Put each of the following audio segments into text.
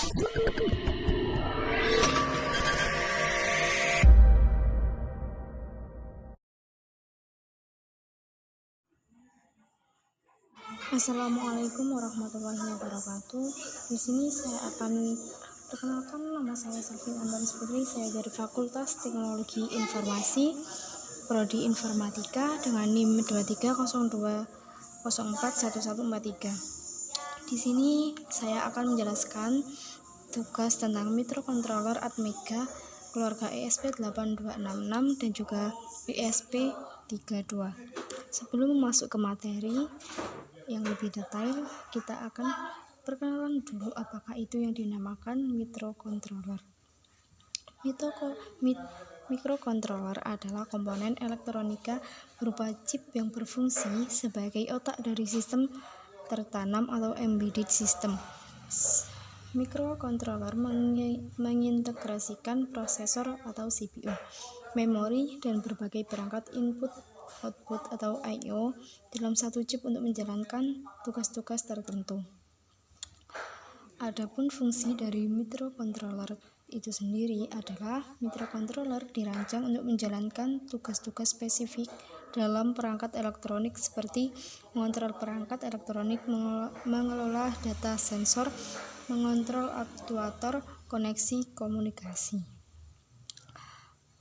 Assalamualaikum warahmatullahi wabarakatuh. Di sini saya akan perkenalkan, nama saya Selvin Andams Putri. Saya dari Fakultas Teknologi Informasi, Prodi Informatika dengan NIM 2302041143. Di sini saya akan menjelaskan tugas tentang microcontroller Atmega keluarga ESP8266 dan juga ESP32. Sebelum masuk ke materi yang lebih detail, kita akan perkenalan dulu apakah itu yang dinamakan microcontroller. Microcontroller adalah komponen elektronika berupa chip yang berfungsi sebagai otak dari sistem tertanam atau embedded system. Microcontroller mengintegrasikan prosesor atau CPU, memori, dan berbagai perangkat input, output atau I/O dalam satu chip untuk menjalankan tugas-tugas tertentu. Adapun fungsi dari microcontroller itu sendiri adalah microcontroller dirancang untuk menjalankan tugas-tugas spesifik dalam perangkat elektronik seperti mengontrol perangkat elektronik, mengelola data sensor, mengontrol aktuator, koneksi, komunikasi.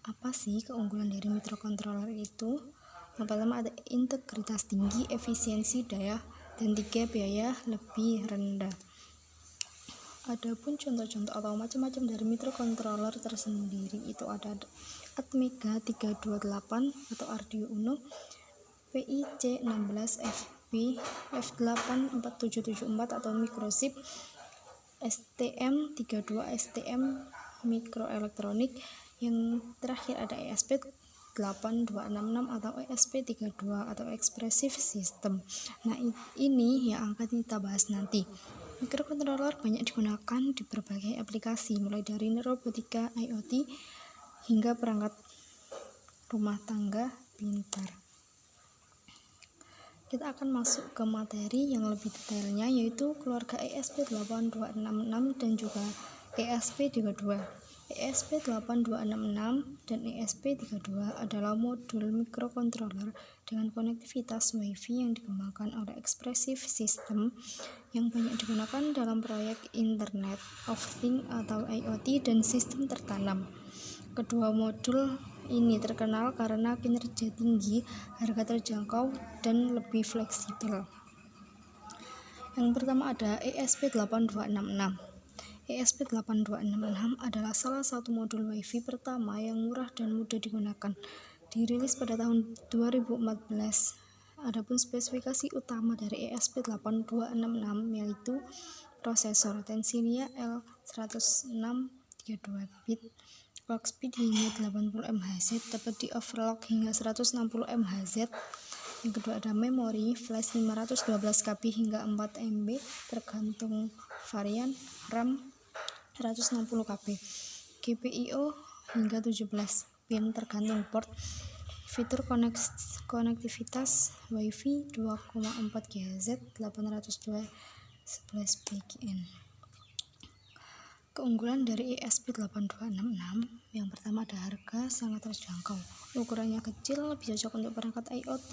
Apa sih keunggulan dari microcontroller itu? Yang pertama ada integritas tinggi, efisiensi daya, dan 3 biaya lebih rendah. Adapun contoh-contoh atau macam-macam dari microcontroller tersendiri itu ada Atmega 328 atau Arduino Uno, PIC16FB, F84774 atau microchip, STM32, STM mikroelektronik. Yang terakhir ada ESP8266 atau ESP32 atau Expressive System. Nah, ini yang akan kita bahas nanti. Microcontroller banyak digunakan di berbagai aplikasi, mulai dari robotika, IoT, hingga perangkat rumah tangga pintar. Kita akan masuk ke materi yang lebih detailnya, yaitu keluarga ESP8266 dan juga ESP32. ESP8266 dan ESP32 adalah modul microcontroller dengan konektivitas Wi-Fi yang dikembangkan oleh Expressive System yang banyak digunakan dalam proyek Internet of Things atau IoT dan sistem tertanam. Kedua modul ini terkenal karena kinerja tinggi, harga terjangkau, dan lebih fleksibel. Yang pertama ada ESP8266. ESP8266 adalah salah satu modul Wi-Fi pertama yang murah dan mudah digunakan. Dirilis pada tahun 2014. Adapun spesifikasi utama dari ESP8266 yaitu prosesor Tensilia L106 32 bit, clock speed hingga 80 MHz, dapat di overclock hingga 160 MHz. Yang kedua ada memori flash 512 KB hingga 4 MB tergantung varian, RAM 160 KB, GPIO hingga 17 pin tergantung port. Fitur konektivitas Wi-Fi 2,4 GHz 802.11 BGN. Keunggulan dari ESP8266 yang pertama ada harga sangat terjangkau, ukurannya kecil, lebih cocok untuk perangkat IoT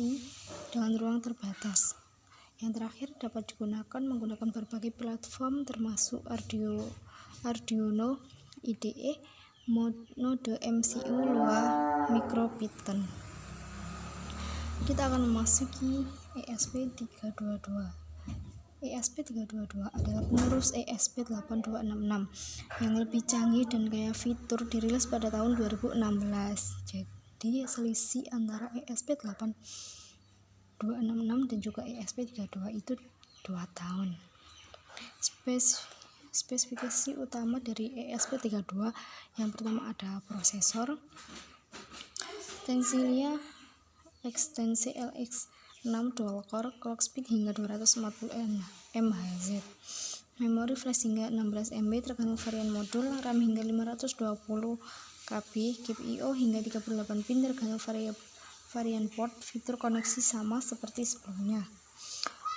dengan ruang terbatas. Yang terakhir dapat digunakan menggunakan berbagai platform termasuk Arduino IDE, node MCU, Lua, MicroPython. Kita akan memasuki ESP322. ESP322 adalah penerus ESP8266 yang lebih canggih dan kaya fitur, dirilis pada tahun 2016. Jadi selisih antara ESP8266 dan juga ESP32 itu 2 tahun. Spesifikasi utama dari ESP32 yang pertama ada prosesor Tensilia Extensi LX6 dual core, clock speed hingga 240 MHz, memori flash hingga 16 MB tergantung varian modul, RAM hingga 520 KB, GPIO hingga 38 pin tergantung varian port. Fitur koneksi sama seperti sebelumnya.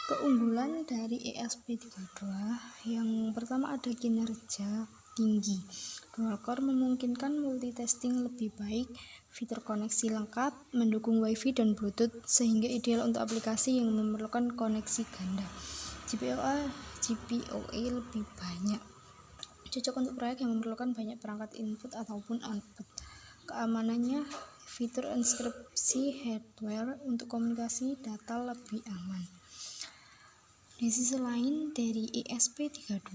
Keunggulan dari ESP32 yang pertama ada kinerja tinggi. Dual core memungkinkan multitasking lebih baik, fitur koneksi lengkap, mendukung WiFi dan Bluetooth sehingga ideal untuk aplikasi yang memerlukan koneksi ganda. GPOE lebih banyak, cocok untuk proyek yang memerlukan banyak perangkat input ataupun output. Keamanannya, fitur enkripsi hardware untuk komunikasi data lebih aman. Di sisi lain, dari ESP32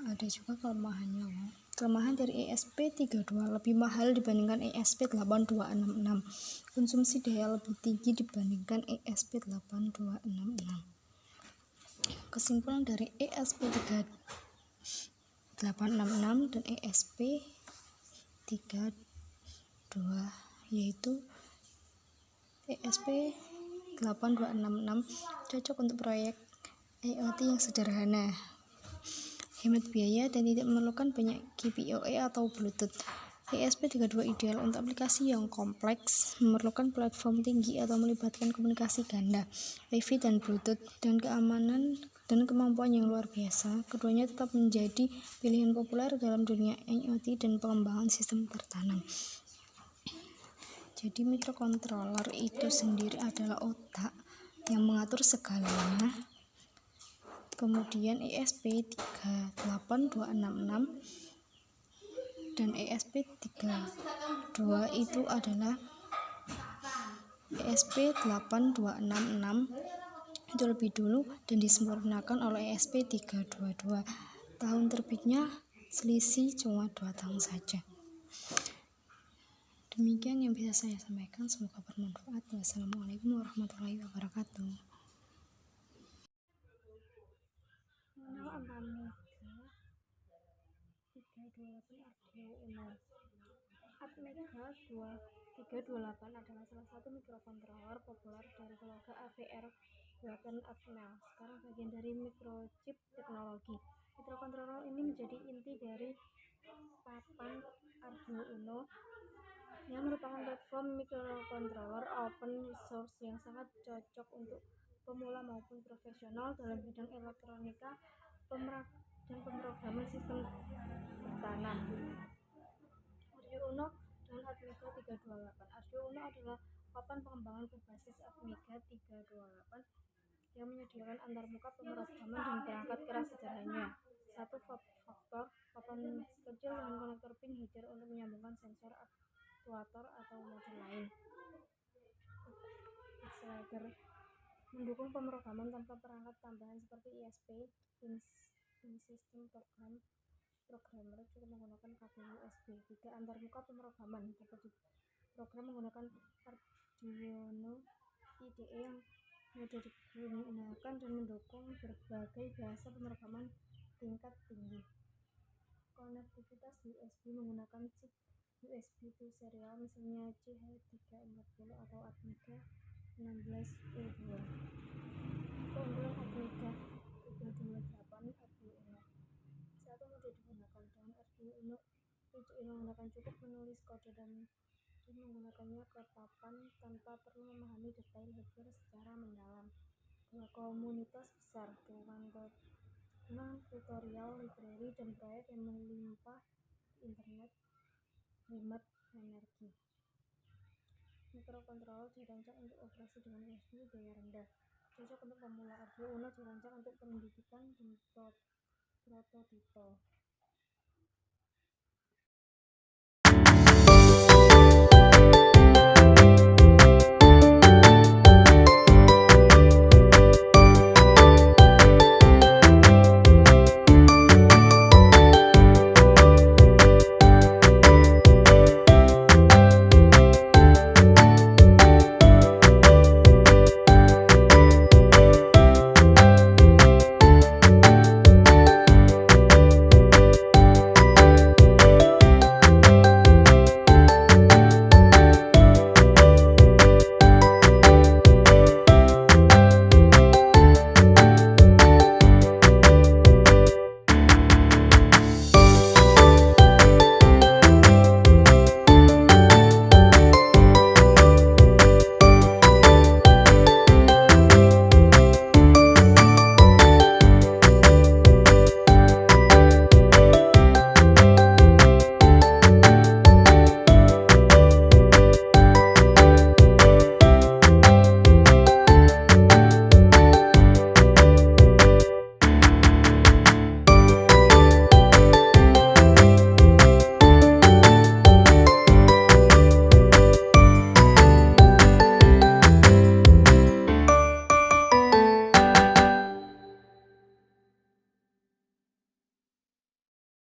ada juga kelemahannya loh. Kelemahan dari ESP32 lebih mahal dibandingkan ESP8266. Konsumsi daya lebih tinggi dibandingkan ESP8266. Kesimpulan dari ESP3866 dan ESP32 yaitu ESP8266 cocok untuk proyek IoT yang sederhana, hemat biaya dan tidak memerlukan banyak GPOE atau Bluetooth. ESP32 ideal untuk aplikasi yang kompleks, memerlukan platform tinggi atau melibatkan komunikasi ganda, WiFi dan Bluetooth, dan keamanan dan kemampuan yang luar biasa. Keduanya tetap menjadi pilihan populer dalam dunia IoT dan pengembangan sistem tertanam. Jadi microcontroller itu sendiri adalah otak yang mengatur segalanya. Kemudian ESP3866 dan ESP32 itu adalah ESP8266 itu lebih dulu dan disempurnakan oleh ESP322. Tahun terbitnya selisih cuma 2 tahun saja. Demikian yang bisa saya sampaikan, semoga bermanfaat. Wassalamualaikum warahmatullahi wabarakatuh. Mengenal Amiga 328 Arduino Uno. Amiga 328 adalah salah satu mikrokontroler populer dari keluarga AVR Atmel, sekarang bagian dari microchip teknologi. Mikrokontroler ini menjadi inti dari papan Arduino Uno yang merupakan platform mikrokontroler open source yang sangat cocok untuk pemula maupun profesional dalam bidang elektronika dan pemrograman sistem tertanam. Arduino Uno dan Amiga 328. Arduino Uno adalah papan pengembangan berbasis Amiga 328 yang menyediakan antarmuka pemrograman dan perangkat keras sederhana. Satu faktor papan kecil dengan konektor pin header untuk menyambungkan sensor, aktuator atau modul lain. Accelerator mendukung pemrograman tanpa perangkat tambahan seperti ISP. Pin System Programmer cukup menggunakan kabel USB. 3. Antarmuka pemrograman dapat diprogram menggunakan Arduino IDE yang mudah digunakan dan mendukung berbagai bahasa pemrograman tingkat tinggi. Konektivitas USB menggunakan chip USB to serial, misalnya CH340 atau Amiga 16U2. Keunggulan Amiga 328 Arduino. 1. Mudah digunakan. Dengan Arduino menggunakan cukup menulis kode dan menggunakannya ke papan tanpa perlu memahami detail hardware secara mendalam. 2. Komunitas besar dengan tutorial, library, dan proyek yang melimpah internet, hemat energi. Mikrokontroler dirancang untuk operasi dengan USB daya rendah, cocok untuk pemula. Arduino Uno dirancang untuk pendidikan dan prototipe.